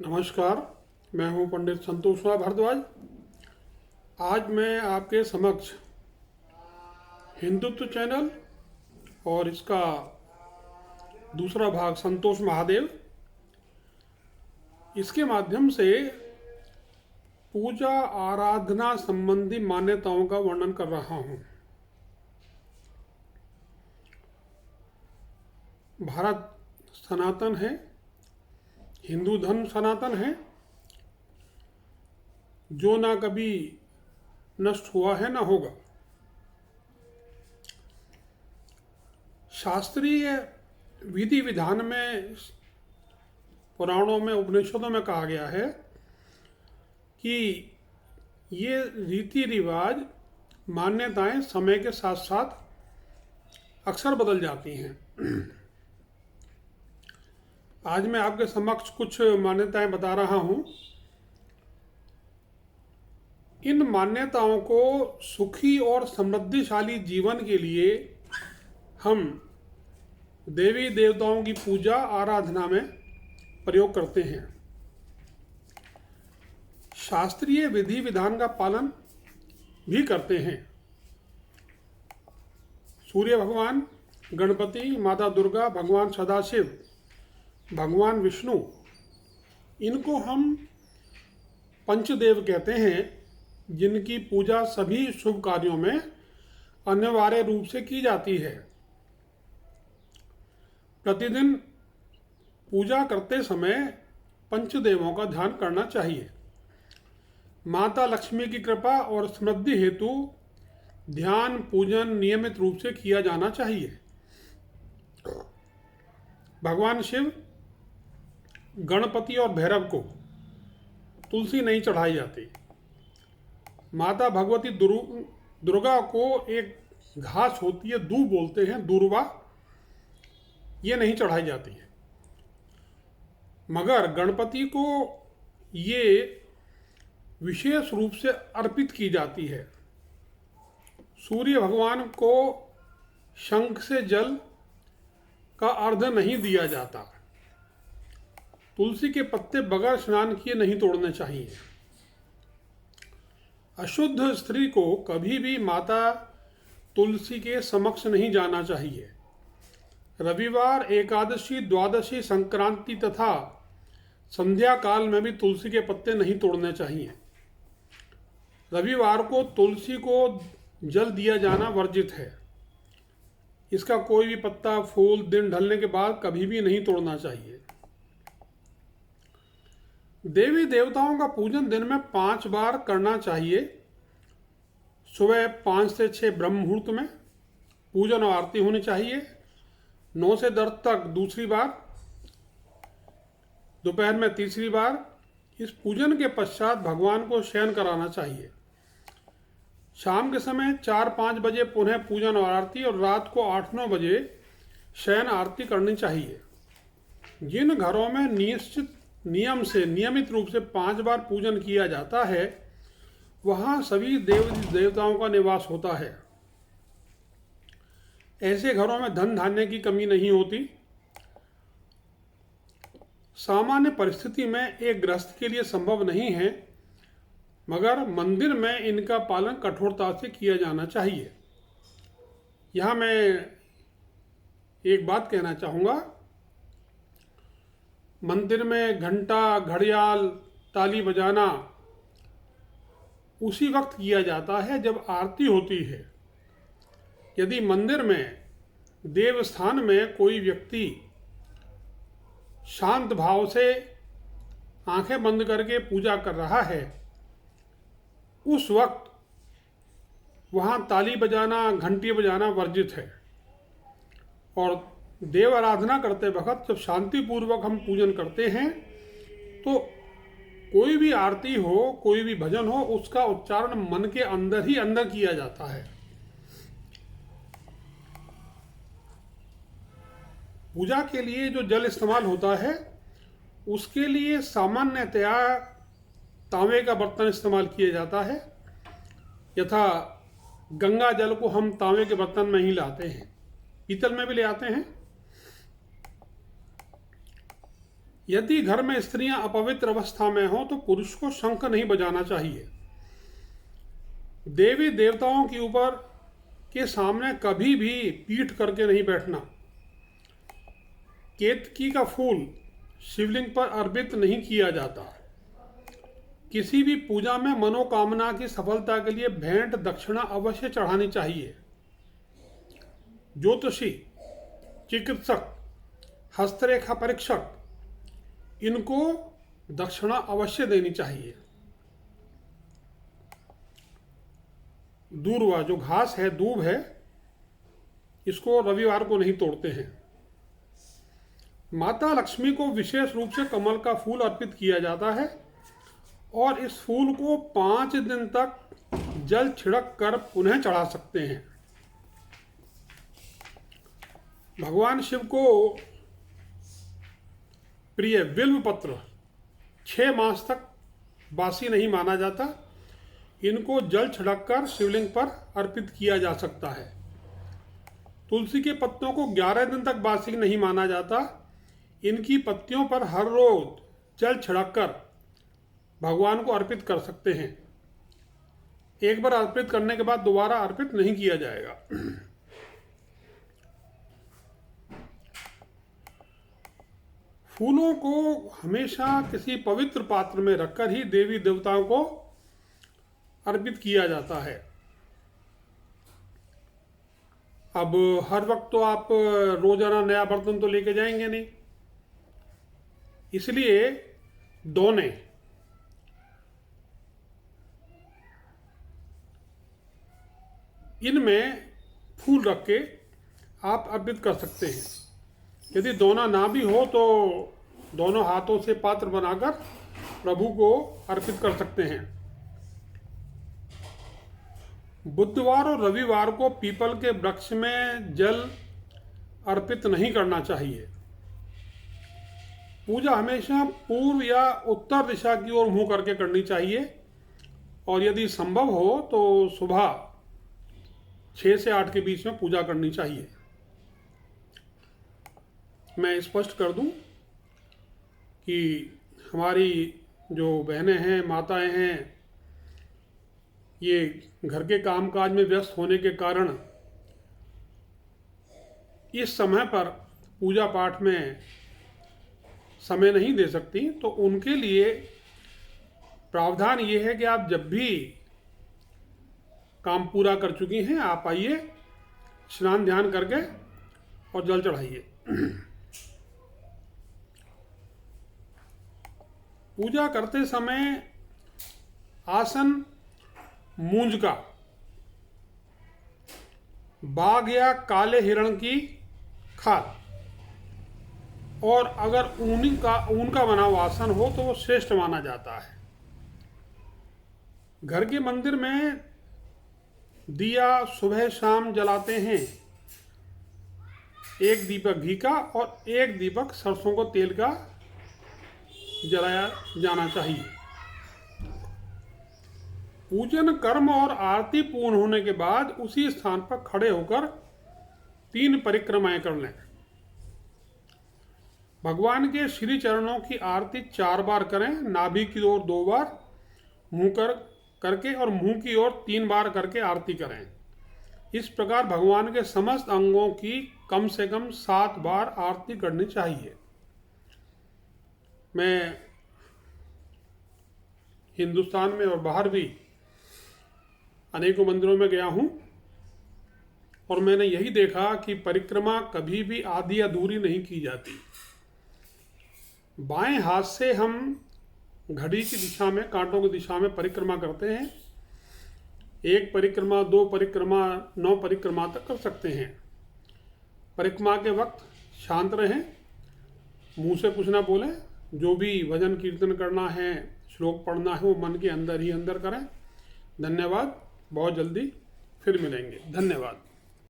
नमस्कार। मैं हूं पंडित संतोष भारद्वाज। आज मैं आपके समक्ष हिंदुत्व चैनल और इसका दूसरा भाग संतोष महादेव, इसके माध्यम से पूजा आराधना संबंधी मान्यताओं का वर्णन कर रहा हूं। भारत सनातन है, हिंदू धर्म सनातन है, जो ना कभी नष्ट हुआ है ना होगा। शास्त्रीय विधि विधान में, पुराणों में, उपनिषदों में कहा गया है कि ये रीति रिवाज, मान्यताएं समय के साथ साथ अक्सर बदल जाती हैं। आज मैं आपके समक्ष कुछ मान्यताएं बता रहा हूं। इन मान्यताओं को सुखी और समृद्धिशाली जीवन के लिए हम देवी देवताओं की पूजा आराधना में प्रयोग करते हैं। शास्त्रीय विधि विधान का पालन भी करते हैं। सूर्य भगवान, गणपति, माता दुर्गा, भगवान सदाशिव, भगवान विष्णु, इनको हम पंचदेव कहते हैं, जिनकी पूजा सभी शुभ कार्यों में अनिवार्य रूप से की जाती है। प्रतिदिन पूजा करते समय पंचदेवों का ध्यान करना चाहिए। माता लक्ष्मी की कृपा और समृद्धि हेतु ध्यान पूजन नियमित रूप से किया जाना चाहिए। भगवान शिव, गणपति और भैरव को तुलसी नहीं चढ़ाई जाती। माता भगवती दुर्गा को एक घास होती है, दूब बोलते हैं, दूर्वा, ये नहीं चढ़ाई जाती है। मगर गणपति को ये विशेष रूप से अर्पित की जाती है। सूर्य भगवान को शंख से जल का अर्घ नहीं दिया जाता। तुलसी के पत्ते बगैर स्नान किए नहीं तोड़ने चाहिए। अशुद्ध स्त्री को कभी भी माता तुलसी के समक्ष नहीं जाना चाहिए। रविवार, एकादशी, द्वादशी, संक्रांति तथा संध्या काल में भी तुलसी के पत्ते नहीं तोड़ने चाहिए। रविवार को तुलसी को जल दिया जाना वर्जित है। इसका कोई भी पत्ता, फूल दिन ढलने के बाद कभी भी नहीं तोड़ना चाहिए। देवी देवताओं का पूजन दिन में 5 बार करना चाहिए। सुबह 5 से 6 ब्रह्म मुहूर्त में पूजन और आरती होनी चाहिए। 9 से 10 तक दूसरी बार, दोपहर में तीसरी बार। इस पूजन के पश्चात भगवान को शयन कराना चाहिए। शाम के समय 4-5 बजे पुनः पूजन और आरती, और रात को 8-9 बजे शयन आरती करनी चाहिए। जिन घरों में नियमित रूप से 5 बार पूजन किया जाता है, वहां सभी देवताओं का निवास होता है। ऐसे घरों में धन धान्य की कमी नहीं होती। सामान्य परिस्थिति में एक गृहस्थ के लिए संभव नहीं है, मगर मंदिर में इनका पालन कठोरता से किया जाना चाहिए। यहां मैं एक बात कहना चाहूँगा। मंदिर में घंटा, घड़ियाल, ताली बजाना उसी वक्त किया जाता है जब आरती होती है। यदि मंदिर में, देवस्थान में कोई व्यक्ति शांत भाव से आंखें बंद करके पूजा कर रहा है, उस वक्त वहाँ ताली बजाना, घंटी बजाना वर्जित है। और देव आराधना करते वक्त जब शांतिपूर्वक हम पूजन करते हैं, तो कोई भी आरती हो, कोई भी भजन हो, उसका उच्चारण मन के अंदर ही अंदर किया जाता है। पूजा के लिए जो जल इस्तेमाल होता है, उसके लिए सामान्यतया तांबे का बर्तन इस्तेमाल किया जाता है। यथा गंगा जल को हम तांबे के बर्तन में ही लाते हैं, पीतल में भी ले आते हैं। यदि घर में स्त्रियां अपवित्र अवस्था में हो तो पुरुष को शंख नहीं बजाना चाहिए। देवी देवताओं के ऊपर के सामने कभी भी पीठ करके नहीं बैठना। केतकी का फूल शिवलिंग पर अर्पित नहीं किया जाता। किसी भी पूजा में मनोकामना की सफलता के लिए भेंट दक्षिणा अवश्य चढ़ानी चाहिए। ज्योतिषी, चिकित्सक, हस्तरेखा परीक्षक, इनको दक्षिणा अवश्य देनी चाहिए। दूर्वा, जो घास है, दूब है, इसको रविवार को नहीं तोड़ते हैं। माता लक्ष्मी को विशेष रूप से कमल का फूल अर्पित किया जाता है और इस फूल को 5 दिन तक जल छिड़क कर पुनः चढ़ा सकते हैं। भगवान शिव को प्रिय बिल्व पत्र 6 मास तक बासी नहीं माना जाता। इनको जल छिड़ककर शिवलिंग पर अर्पित किया जा सकता है। तुलसी के पत्तों को 11 दिन तक बासी नहीं माना जाता। इनकी पत्तियों पर हर रोज जल छिड़ककर भगवान को अर्पित कर सकते हैं। एक बार अर्पित करने के बाद दोबारा अर्पित नहीं किया जाएगा। फूलों को हमेशा किसी पवित्र पात्र में रखकर ही देवी देवताओं को अर्पित किया जाता है। अब हर वक्त तो आप रोजाना नया बर्तन तो लेके जाएंगे नहीं, इसलिए दोने इनमें फूल रख के आप अर्पित कर सकते हैं। यदि दोना ना भी हो तो दोनों हाथों से पात्र बनाकर प्रभु को अर्पित कर सकते हैं। बुधवार और रविवार को पीपल के वृक्ष में जल अर्पित नहीं करना चाहिए। पूजा हमेशा पूर्व या उत्तर दिशा की ओर मुंह करके करनी चाहिए और यदि संभव हो तो सुबह 6 से 8 के बीच में पूजा करनी चाहिए। मैं स्पष्ट कर दूं कि हमारी जो बहनें हैं, माताएं हैं, ये घर के कामकाज में व्यस्त होने के कारण इस समय पर पूजा पाठ में समय नहीं दे सकती। तो उनके लिए प्रावधान ये है कि आप जब भी काम पूरा कर चुकी हैं, आप आइए, स्नान ध्यान करके और जल चढ़ाइए। पूजा करते समय आसन मूंज का, बाघ या काले हिरण की खाल और अगर ऊन का बना हुआ आसन हो तो वो श्रेष्ठ माना जाता है। घर के मंदिर में दिया सुबह शाम जलाते हैं। 1 दीपक घी का और 1 दीपक सरसों को तेल का जलाया जाना चाहिए। पूजन कर्म और आरती पूर्ण होने के बाद उसी स्थान पर खड़े होकर 3 परिक्रमाएं कर लें। भगवान के श्री चरणों की आरती 4 बार करें। नाभि की ओर 2 बार, मुंह करके और मुंह की ओर 3 बार करके आरती करें। इस प्रकार भगवान के समस्त अंगों की कम से कम 7 बार आरती करनी चाहिए। मैं हिंदुस्तान में और बाहर भी अनेकों मंदिरों में गया हूँ और मैंने यही देखा कि परिक्रमा कभी भी आधी अधूरी नहीं की जाती। बाएं हाथ से हम घड़ी की दिशा में, कांटों की दिशा में परिक्रमा करते हैं। 1 परिक्रमा, 2 परिक्रमा, 9 परिक्रमा तक कर सकते हैं। परिक्रमा के वक्त शांत रहें, मुंह से कुछ ना बोलें। जो भी भजन कीर्तन करना है, श्लोक पढ़ना है, वो मन के अंदर ही अंदर करें। धन्यवाद। बहुत जल्दी फिर मिलेंगे। धन्यवाद।